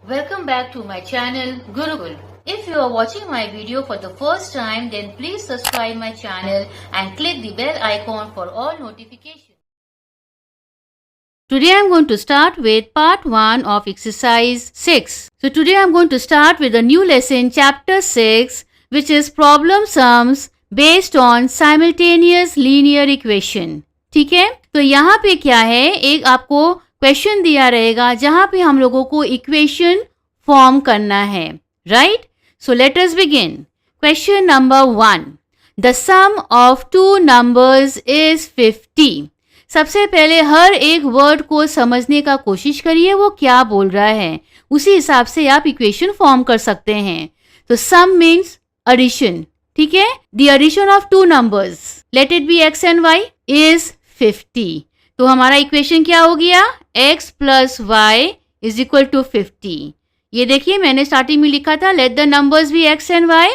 Welcome back to my channel Gurukul. If you are watching my video for the first time, then please subscribe my channel and click the bell icon for all notifications. Today I am going to start with part 1 of exercise 6. So today I am going to start with a new lesson, chapter 6, which is problem sums based on simultaneous linear equation. ठीक है, तो यहाँ पे क्या है, एक आपको question दिया रहेगा जहां पे हम लोगों को इक्वेशन फॉर्म करना है, right? So let us begin. Question number 1. The sum of two numbers is 50. सबसे पहले हर एक वर्ड को समझने का कोशिश करिए, वो क्या बोल रहा है, उसी हिसाब से आप इक्वेशन फॉर्म कर सकते हैं. तो सम मीन्स एडिशन, ठीक है? The addition of two numbers, let it be x and y, is 50. तो हमारा इक्वेशन क्या हो गया, x plus y is equal to 50. ये देखिए मैंने स्टार्टिंग में लिखा था let the numbers be x and y.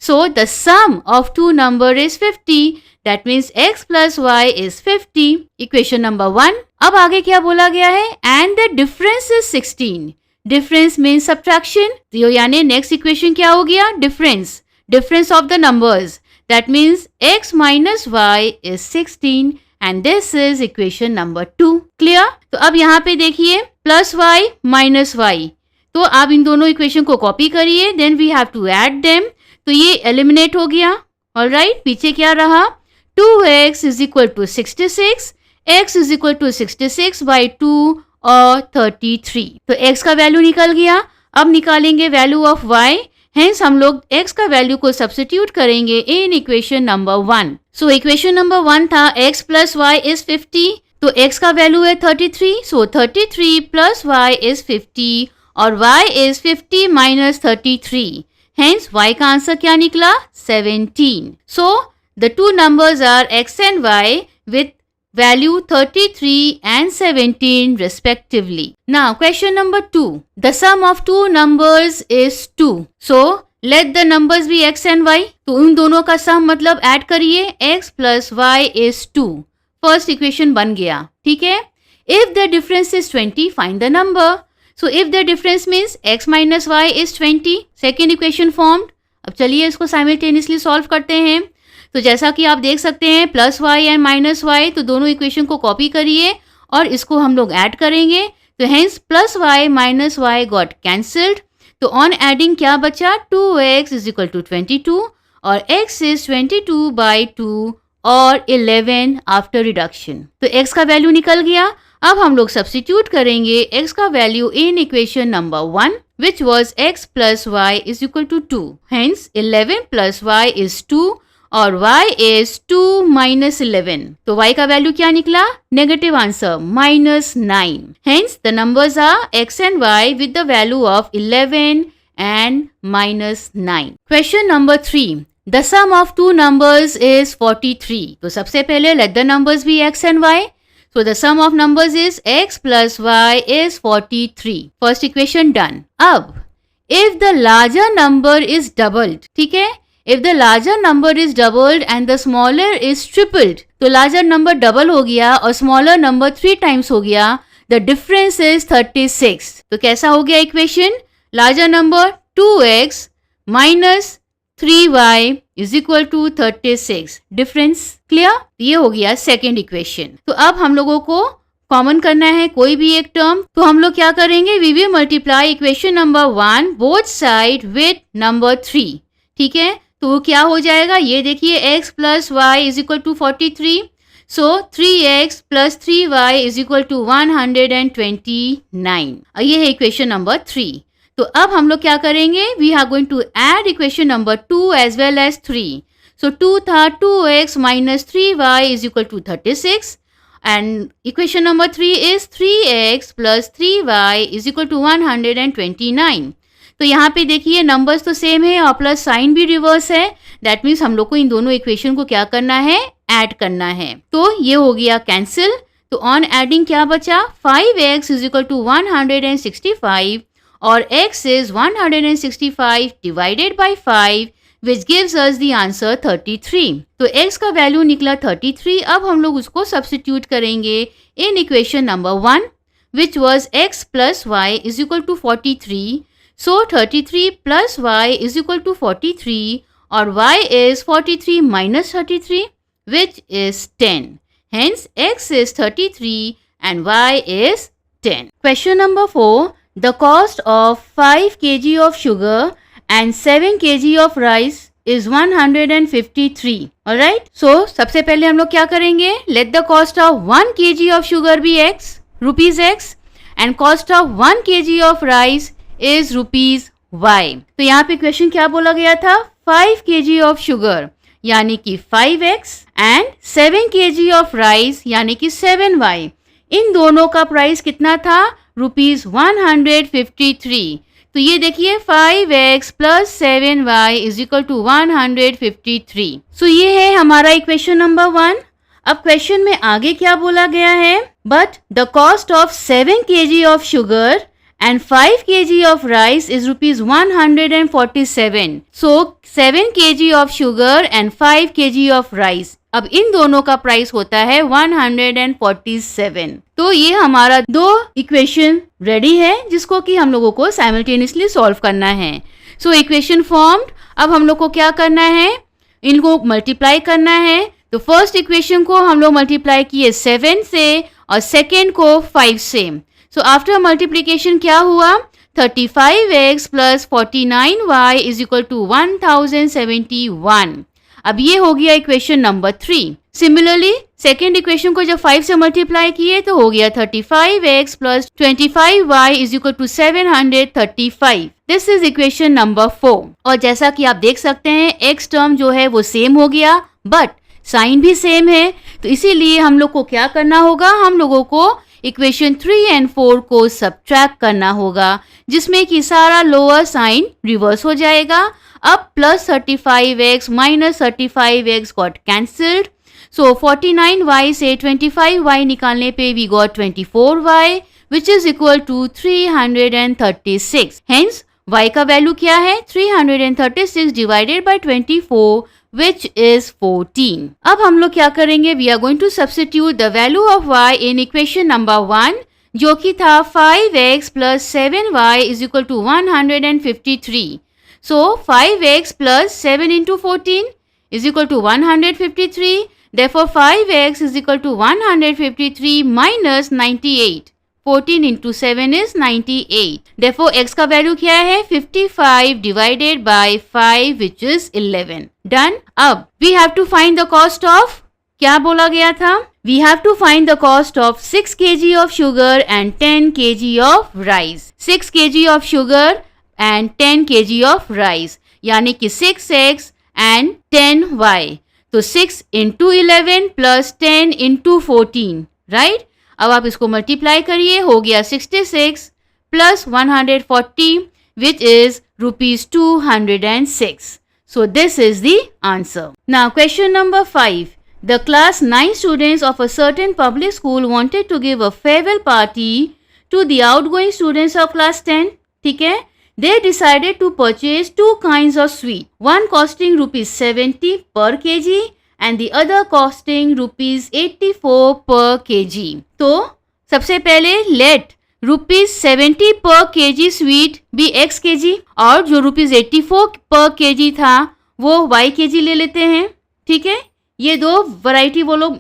So the sum of two number is 50. That means x plus y is 50. Equation number 1. अब आगे क्या बोला गया है, and the difference is 16. Difference means subtraction. तो यानी नेक्स्ट इक्वेशन क्या हो गया, difference of the numbers. That means x minus y is 16. And this is equation number 2. Clear? तो अब यहाँ पे देखिए प्लस वाई माइनस वाई, तो आप इन दोनों इक्वेशन को कॉपी करिए, then we have to add them. तो ये एलिमिनेट हो गया. ऑलराइट, पीछे क्या रहा, 2x is equal to 66, x is equal to 66 by 2 और 33. तो x का वैल्यू निकल गया. अब निकालेंगे वैल्यू ऑफ y. हेंस हम लोग x का वैल्यू को सब्स्टिट्यूट करेंगे इन equation number 1. So equation number 1 था x प्लस वाई इज 50. तो x का वैल्यू है 33. सो 33 प्लस वाई इज 50 और y is 50 minus 33. Hence y का आंसर क्या निकला, 17. So the two numbers are x and y with value 33 and 17 respectively. Now question number 2. The sum of two numbers is 2. So let the numbers be x and y. तो उन दोनों का सम मतलब add करिए, x plus y is 2. First equation बन गया, ठीक है? If the difference is 20, find the number. So if the difference means x minus y is 20. Second equation formed. अब चलिए इसको साइमल्टेनियसली सॉल्व करते हैं. तो जैसा कि आप देख सकते हैं plus y and minus y, तो दोनों इक्वेशन को कॉपी करिए और इसको हम लोग ऐड करेंगे. तो hence plus y minus y got cancelled. तो ऑन एडिंग क्या बचा, 2x इज इक्वल टू 22 और x इज 22 बाई 2 और 11 आफ्टर रिडक्शन. तो x का वैल्यू निकल गया. अब हम लोग सब्स्टिट्यूट करेंगे x का value in equation number 1 which was x plus y is equal to 2. Hence 11 plus y is 2 और y is 2 minus 11. तो y का वैल्यू क्या निकला, negative answer -9. Hence the numbers are x and y with the value of 11 and -9. Question number 3. The sum of two numbers is 43. तो सबसे पहले let the numbers be x and y. So the sum of numbers is x plus y is 43. First equation done. अब if the larger number is doubled, ठीक है, if the larger number is doubled and the smaller is tripled, तो larger number double हो गया और smaller number 3 times हो गया, the difference is 36. तो कैसा हो गया equation, larger number 2x minus 3y is equal to 36. Difference clear? ये हो गया सेकेंड इक्वेशन. तो अब हम लोगों को कॉमन करना है कोई भी एक टर्म. तो हम लोग क्या करेंगे, we will multiply equation number 1 both side with number 3. ठीक है, तो क्या हो जाएगा, ये देखिए x plus y is equal to 43. So 3x plus 3y is equal to 129. ये है इक्वेशन नंबर 3. तो अब हम लोग क्या करेंगे, we are going to add equation number 2 as well as 3. So 2 था 2x minus 3y is equal to 36 and equation number 3 is 3x plus 3y is equal to 129. तो यहाँ पे देखिए नंबर्स तो सेम है और प्लस साइन भी reverse है. दैट मीन्स हम लोग को इन दोनों इक्वेशन को क्या करना है, ऐड करना है. तो ये हो गया कैंसिल. तो ऑन एडिंग क्या बचा, 5x इज इक्वल टू 165 और x is 165 divided by 5 which gives us the answer 33. तो x का वैल्यू निकला 33. अब हम लोग उसको सब्स्टिट्यूट करेंगे इन equation number 1 which was x plus y is equal to 43. So 33 plus y is equal to 43, or y is 43 minus 33, which is 10. Hence x is 33 and y is 10. Question number 4. The cost of 5 kg of sugar and 7 kg of rice is 153. Alright? So, सबसे पहले हम लोग क्या करेंगे? Let the cost of 1 kg of sugar be x, rupees x, and cost of 1 kg of rice is rupees y. तो यहाँ पे question क्या बोला गया था? 5 kg of sugar यानी कि 5x and 7 kg of rice यानी कि 7y. इन दोनों का प्राइस कितना था? रुपीज 153. तो ये देखिए 5x plus 7y is equal to 153. So ये है हमारा इक्वेशन नंबर 1. अब क्वेश्चन में आगे क्या बोला गया है? But the cost of 7 kg of sugar and 5 kg of rice is rupees 147. So 7 kg of sugar and 5 kg of rice. अब इन दोनों का प्राइस होता है 147. तो ये हमारा दो इक्वेशन रेडी है जिसको कि हम लोगों को साइमल्टेनियसली सॉल्व करना है. So equation formed. अब हम लोग को क्या करना है? इनको मल्टीप्लाई करना है. तो फर्स्ट इक्वेशन को हम लोग मल्टीप्लाई किए 7 से और सेकेंड को 5 से. सो आफ्टर मल्टीप्लीकेशन क्या हुआ? 35x plus 49y is equal to 1071. अब ये हो गया equation number 3. Similarly second equation को जब 5 से मल्टीप्लाई किए तो हो गया 35x plus 25y is equal to 735. This is equation number 4. और जैसा कि आप देख सकते हैं x टर्म जो है वो सेम हो गया बट साइन भी सेम है. तो इसीलिए हम लोग को क्या करना होगा? हम लोगों को इक्वेशन 3 एंड 4 को सब्ट्रैक्ट करना होगा जिसमें कि सारा लोअर साइन रिवर्स हो जाएगा. अब plus 35x minus 35x got cancelled. So 49y से 25y निकालने पे we got 24y which is equal to 336. Hence y का वैल्यू क्या है? 336 डिवाइडेड बाय 24 which is 14. अब हम लोग क्या करेंगे? We are going to substitute the value of y in equation number 1 जो कि था 5x plus 7y is equal to 153. So 5x plus 7 into 14 is equal to 153. Therefore 5x is equal to 153 minus 98. 14 into 7 is 98. Therefore x का value क्या है? 55 divided by 5 which is 11. Done. अब we have to find the cost of, क्या बोला गया था? We have to find the cost of 6 kg of sugar and 10 kg of rice. 6 kg of sugar and 10 kg of rice यानी कि 6x and 10y. तो 6 into 11 plus 10 into 14. Right? अब आप इसको मल्टीप्लाई करिए. हो गया 66 plus 140 which is rupees 206. So this is the answer. Now question number 5. The class 9 students of a certain public school wanted to give a farewell party to the outgoing students of class 10. ठीक है? They decided to purchase two kinds of sweet. One costing rupees 70 per kg and the other costing rupees 84 per kg. तो सबसे पहले let rupees 70 पर kg sweet भी x kg और जो rupees 84 पर kg था वो y kg ले लेते हैं. ठीक है? ये दो वैरायटी वो लोग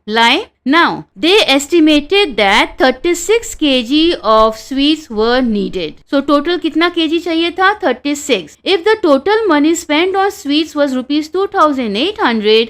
लाए. Now they estimated that 36 kg of sweets were needed. So total कितना kg चाहिए था? 36. If the total money spend on sweets was rupees 2800,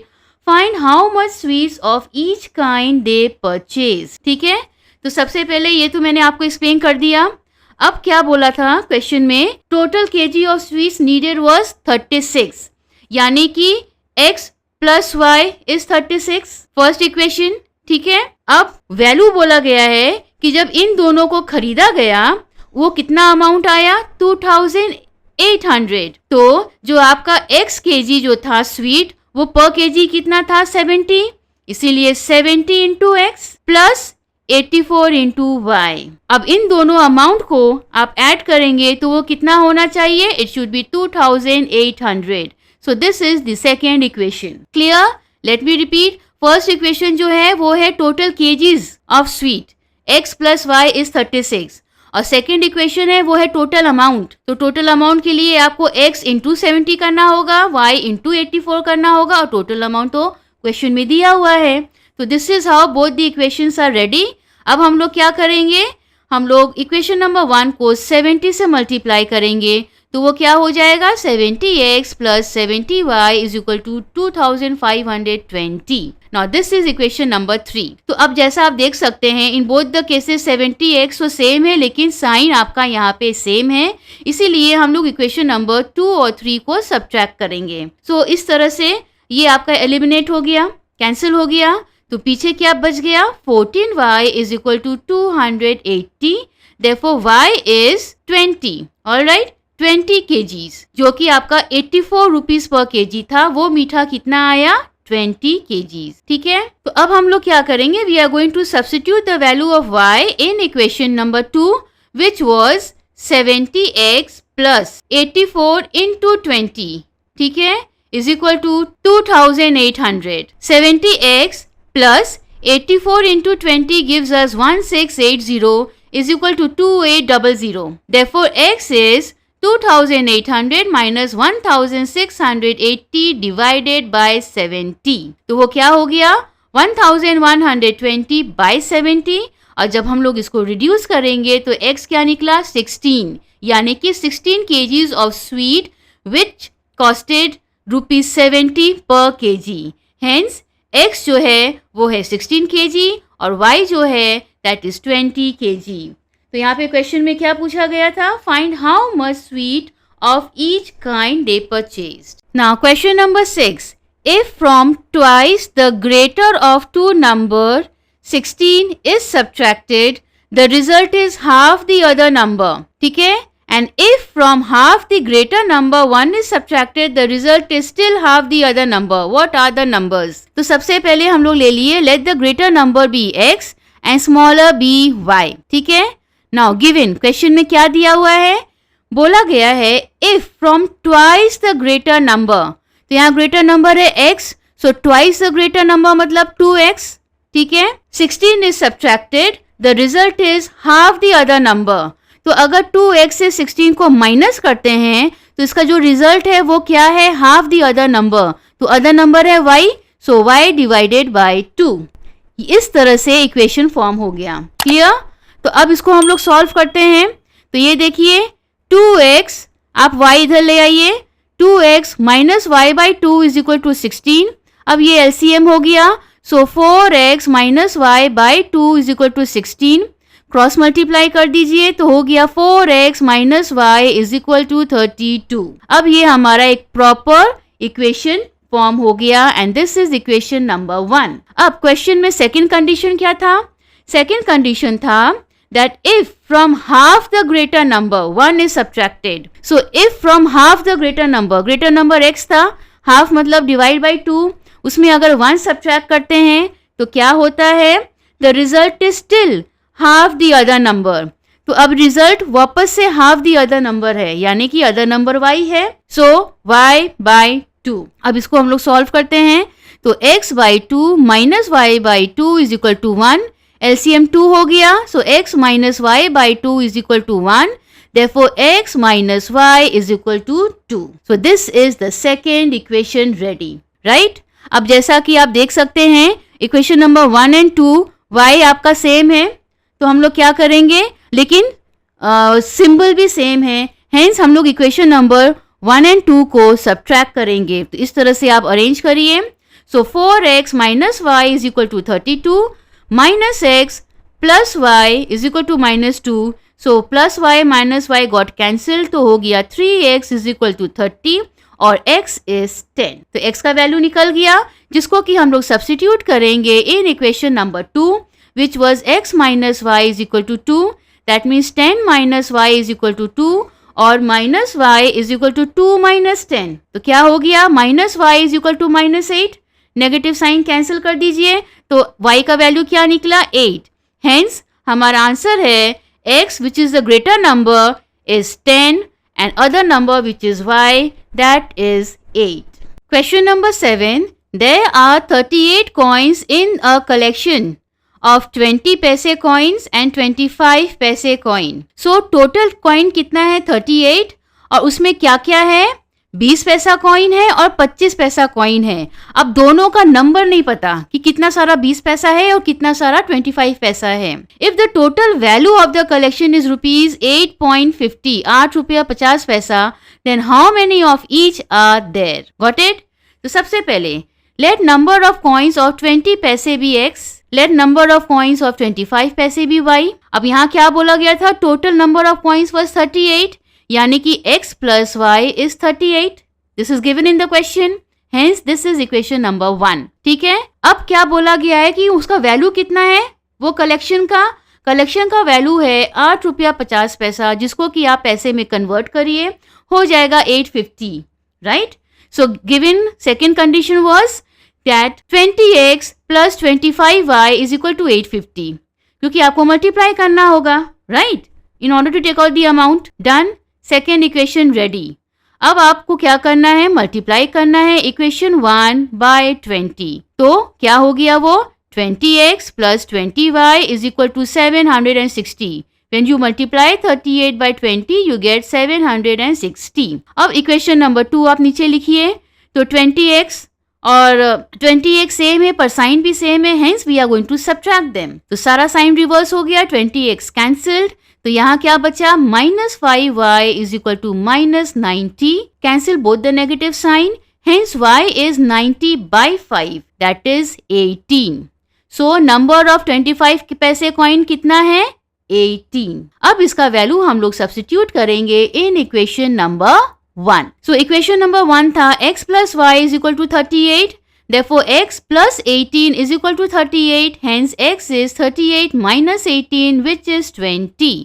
find how much sweets of each kind they purchase. ठीक है? तो सबसे पहले ये तो मैंने आपको एक्सप्लेन कर दिया. अब क्या बोला था क्वेश्चन में? Total kg of sweets needed was 36 यानी कि x plus y is 36. First equation. ठीक है? अब वैल्यू बोला गया है कि जब इन दोनों को खरीदा गया वो कितना अमाउंट आया? 2800. तो जो आपका x kg जो था स्वीट वो पर kg कितना था? 70. इसीलिए 70 into x plus 84 into y. अब इन दोनों अमाउंट को आप ऐड करेंगे तो वो कितना होना चाहिए? It should be 2800. So this is the second equation. Clear? Let me repeat. First equation जो है वो है total kgs of sweet. x plus y is 36 और सेकेंड इक्वेशन है वो है टोटल अमाउंट। तो टोटल अमाउंट के लिए आपको x इंटू 70 करना होगा, y इंटू 84 करना होगा और टोटल अमाउंट तो क्वेश्चन में दिया हुआ है। तो this is how both the equations are ready. अब हम लोग क्या करेंगे, हम लोग इक्वेशन नंबर 1 को 70 से मल्टीप्लाई करेंगे तो वो क्या हो जाएगा 70x plus 70y is equal to 2520। Now this is equation number 3। तो अब जैसा आप देख सकते हैं in both the cases 70x तो सेम है लेकिन साइन आपका यहाँ पे सेम है, इसीलिए हम लोग इक्वेशन नंबर 2 और 3 को सब्ट्रैक्ट करेंगे। सो इस तरह से ये आपका एलिमिनेट हो गया, कैंसिल हो गया। तो पीछे क्या बच गया 14y is equal to 280, therefore y is 20। Alright, 20 kgs जो कि आपका 84 रुपीज पर केजी था, वो मीठा कितना आया 20 kgs। ठीक है, तो अब हम लोग क्या करेंगे, we are going to substitute the value of y in equation number 2 which was 70x plus 84 into 20, ठीक है, is equal to 2800। 70x plus 84 into 20 gives us 1680 is equal to 2800. Therefore, x is 2800 minus 1680 divided by 70. तो वो क्या हो गया 1120 by 70 और जब हम लोग इसको रिड्यूस करेंगे तो x क्या निकला 16, यानी कि 16 kgs of sweet which costed ₹70 per kg. Hence x जो है वो है 16 kg और y जो है दैट इज 20 kg। तो यहाँ पे क्वेश्चन में क्या पूछा गया था, find how much sweet of each kind they purchased. Now question number 6, if from twice the greater of two number 16 is subtracted the result is half the other number, ठीक है, and if from half the greater number 1 is subtracted the result is still half the other number, what are the numbers? तो सबसे पहले हम लोग ले लिए let the greater number be x and smaller be y, ठीक है। now given question में क्या दिया हुआ है, बोला गया है if from twice the greater number, तो यहाँ greater number है x, so twice the greater number मतलब 2x, ठीक है, 16 is subtracted the result is half the other number। तो अगर 2x से 16 को माइनस करते हैं तो इसका जो रिजल्ट है वो क्या है हाफ द अदर नंबर, तो अदर नंबर है y, so y divided by 2। इस तरह से इक्वेशन फॉर्म हो गया, क्लियर। तो अब इसको हम लोग सॉल्व करते हैं। तो ये देखिए 2x, आप y इधर ले आइए, 2x minus y by 2 is equal to 16। अब ये एलसीएम हो गया, so 4x minus y by 2 is equal to 16। Cross multiply कर दीजिए तो हो गया 4x minus y is equal to 32। अब ये हमारा एक प्रॉपर इक्वेशन फॉर्म हो गया and this is equation number 1। अब क्वेश्चन में सेकंड कंडीशन क्या था, सेकंड कंडीशन था that if from half the greater number 1 is subtracted, so if from half the greater number x था, half मतलब divide by 2, उसमें अगर 1 subtract करते हैं तो क्या होता है, the result is still half the other number। तो अब रिजल्ट वापस से हाफ दी अदर नंबर है, यानी कि अदर नंबर y है, सो y बाई 2। अब इसको हम लोग सॉल्व करते हैं तो x by 2 minus y by 2 is equal to 1, LCM 2 हो गया, so x minus y by 2 is equal to 1, therefore x minus y is equal to 2। so this is the second equation ready, right? अब जैसा कि आप देख सकते हैं equation number 1 and 2 y आपका सेम है, तो हम लोग क्या करेंगे, लेकिन सिंबल भी सेम है, हेंस हम लोग इक्वेशन नंबर 1 एंड 2 को सब्ट्रैक्ट करेंगे। तो इस तरह से आप अरेंज करिए, so 4x minus y is equal to 32 minus x plus y is equal to minus 2, so plus y minus y got cancel, तो हो गया 3x इज इक्वल टू 30 और x इज 10। तो x का वैल्यू निकल गया जिसको कि हम लोग सब्स्टिट्यूट करेंगे इन equation number 2 which was x minus y is equal to 2, that means 10 minus y is equal to 2 और minus y is equal to 2 minus 10, तो क्या हो गया minus y is equal to minus 8, negative sign cancel कर दीजिए, तो y का value क्या निकला 8, हेंस हमारा आंसर है x which is the greater number is 10 and other number which is y that is 8. Question number 7, there are 38 coins in a collection of 20 पैसे coins and 25 पैसे coin. So total coin कितना है 38 और उसमें क्या क्या है 20 पैसा कॉइन है और 25 पैसा कॉइन है. अब दोनों का नंबर नहीं पता कि कितना सारा 20 पैसा है और कितना सारा 25 पैसा है. If the total value of the collection is rupees 8.50 8 रुपया 50 पैसा, then how many of each are there. Got it. तो सबसे पहले let number of coins of 20 paise be x, let number of coins of 25 paise B y. अब यहाँ क्या बोला गया था, total number of coins was 38, यानी कि x plus y is 38. This is given in the question. Hence this is equation number 1. ठीक है. अब क्या बोला गया है कि उसका वैल्यू कितना है, वो कलेक्शन का वैल्यू है 8 रुपया 50 पैसा, जिसको कि आप पैसे में कन्वर्ट करिए, हो जाएगा 850. Right. So given second condition was that 20x plus 25y is equal to 850, क्योंकि आपको मल्टीप्लाई करना होगा. Right. In order to take out the amount. Done. Second equation ready. अब आपको क्या करना है, मल्टीप्लाई करना है इक्वेशन 1 बाय 20. तो क्या हो गया वो 20x plus 20y is equal to 760. When you multiply 38 by 20 you get 760. अब इक्वेशन नंबर 2 आप नीचे लिखिए. तो 20x और 20x सेम है पर साइन भी सेम है, hence we are going to subtract them. तो सारा साइन रिवर्स हो गया, 20x कैंसिल्ड. तो यहाँ क्या बचा, -5y is equal to -90. Cancel both the negative sign. Hence y is 90 by 5. That is 18. So number of 25 पैसे कॉइन कितना है 18. अब इसका वैल्यू हम लोग सब्स्टिट्यूट करेंगे इन equation number 1. So equation number 1 था x plus y is equal to 38. Therefore x plus 18 is equal to 38. Hence x is 38 minus 18, which is 20.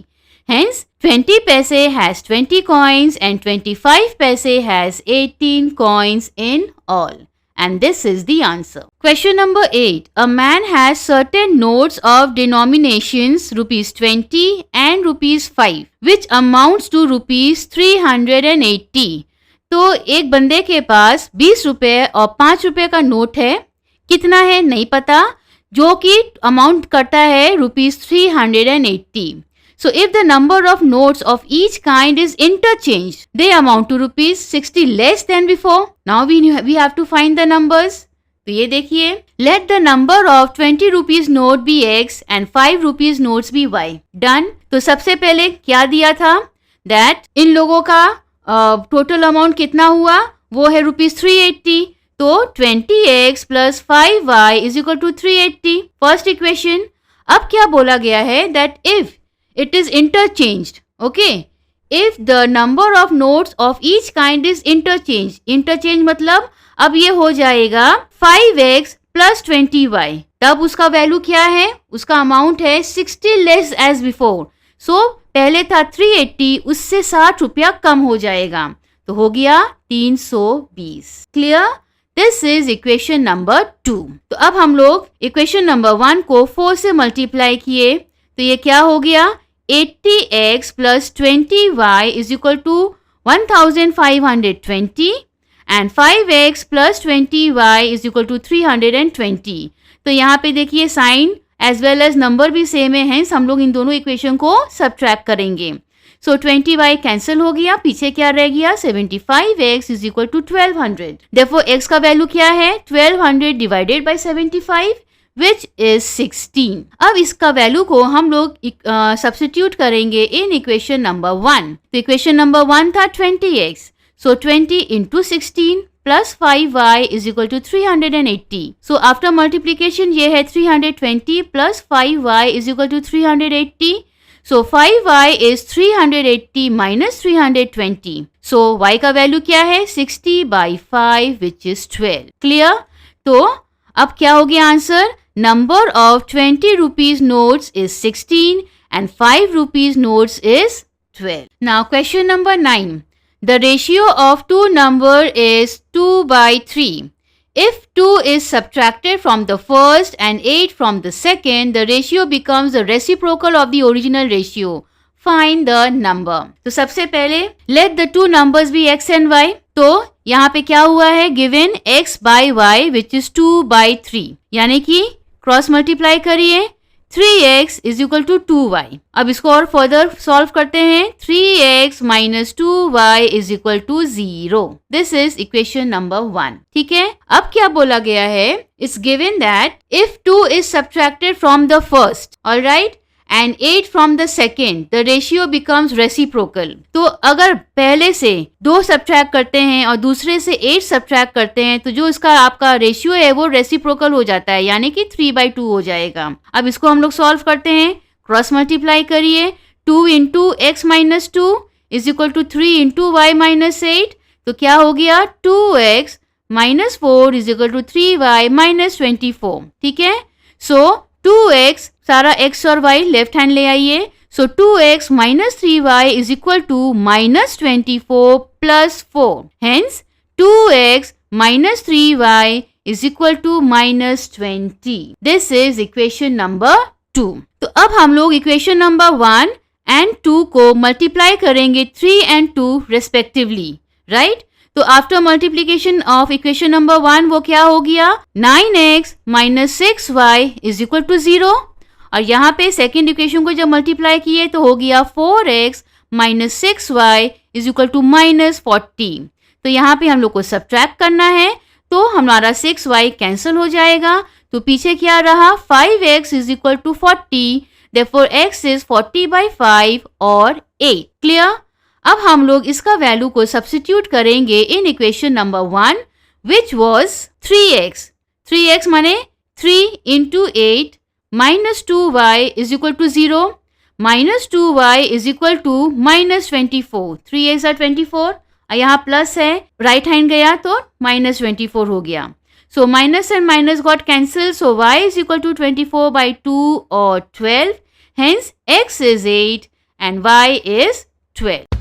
Hence 20 paise has 20 coins and 25 paise has 18 coins in all. And this is the answer. Question number 8. A man has certain notes of denominations rupees 20 and rupees 5 which amounts to rupees 380. तो एक बंदे के पास 20 रुपए और 5 रुपए का note है, कितना है नहीं पता, जो कि अमाउंट करता है rupees 380. So if the number of notes of each kind is interchanged, they amount to rupees 60 less than before. Now we have to find the numbers. तो ये देखिए, let the number of 20 rupees note be x and 5 rupees notes be y. Done. तो सबसे पहले क्या दिया था, that इन लोगों का टोटल अमाउंट कितना हुआ, वो है रुपीज 380. तो 20x plus 5y is equal to 380. First equation. अब क्या बोला गया है, that if it is interchanged. Okay. If the number of notes of each kind is interchanged. Interchange मतलब अब ये हो जाएगा 5x plus 20y. तब उसका वैल्यू क्या है, उसका अमाउंट है 60 less as before. So पहले था 380, उससे 60 रुपया कम हो जाएगा, तो हो गया 320. Clear. This is equation number 2. तो अब हम लोग इक्वेशन नंबर 1 को 4 से मल्टीप्लाई किए, तो ये क्या हो गया, 80x plus 20y is equal to 1520 and 5x plus 20y is equal to 320. तो यहाँ पे देखिए sign as well as number भी सेम है, हेंस हम लोग इन दोनों इक्वेशन को सब्ट्रैक्ट करेंगे. सो 20y कैंसिल हो गया, पीछे क्या रह गया, 75x is equal to 1200. Therefore x का वैल्यू क्या है, 1200 divided by 75 which is 16. अब इसका वैल्यू को हम लोग सब्स्टिट्यूट करेंगे इन इक्वेशन नंबर 1. तो इक्वेशन नंबर 1 था 20x. So 20 into 16 plus 5y is equal to 380. So after multiplication ये है 320 plus 5y is equal to 380. So 5y is 380 minus 320. So y का वैल्यू क्या है, 60 by 5 which is 12. Clear? तो अब क्या हो गया answer, number of 20 rupees notes is 16 and 5 rupees notes is 12. Now question number 9. The ratio of two number is 2 by 3. If 2 is subtracted from the first and 8 from the second, the ratio becomes the reciprocal of the original ratio. Find the number. तो सबसे पहले let the two numbers be x and y. तो यहाँ पे क्या हुआ है, given x by y which is 2 by 3. यानी कि क्रॉस मल्टीप्लाई करिए, 3x is equal to 2y. अब इसको और फर्दर सॉल्व करते हैं. 3x minus 2y is equal to 0. This is equation number 1. ठीक है. अब क्या बोला गया है? It's given that if 2 is subtracted from the first, alright, and 8 from the second, the ratio becomes reciprocal. तो अगर पहले से 2 सब्ट्रैक्ट करते हैं और दूसरे से 8 सब्ट्रैक्ट करते हैं तो जो इसका आपका रेशियो है वो रेसिप्रोकल हो जाता है, यानी कि 3/2 हो जाएगा. अब इसको हम लोग सॉल्व करते हैं. क्रॉस मल्टीप्लाई करिए. 2 into x minus 2 is equal to 3 into y minus 8. तो क्या हो गया? 2x minus 4 is equal to 3y minus 24. ठीक है. सो 2x, सारा x और y लेफ्ट हैंड ले आइए. सो 2x minus 3y is equal to minus 24 plus 4. Hence 2x minus 3y is equal to minus 20. This is equation number 2. तो अब हम लोग equation number 1 and 2 को मल्टीप्लाई करेंगे 3 and 2 respectively, right? तो after multiplication of equation number 1 वो क्या हो गया? 9x minus 6y is equal to 0. और यहाँ पे सेकेंड इक्वेशन को जब मल्टीप्लाई किए तो हो गया 4x minus 6y is equal to minus 40. तो यहाँ पे हम लोग को सब्ट्रैक्ट करना है तो हमारा 6y कैंसिल हो जाएगा. तो पीछे क्या रहा? 5x is equal to 40. Therefore x is 40/5 और 8. क्लियर? अब हम लोग इसका वैल्यू को सब्स्टिट्यूट करेंगे इन equation number 1 which was 3x. 3x माने 3 into 8 minus 2y is equal to 0 minus 2y is equal to minus 24. 3x are 24. यहाँ प्लस है, राइट हैंड गया तो minus 24 हो गया. So minus and minus got cancelled. So y is equal to 24/2 or 12. Hence x is 8 and y is 12.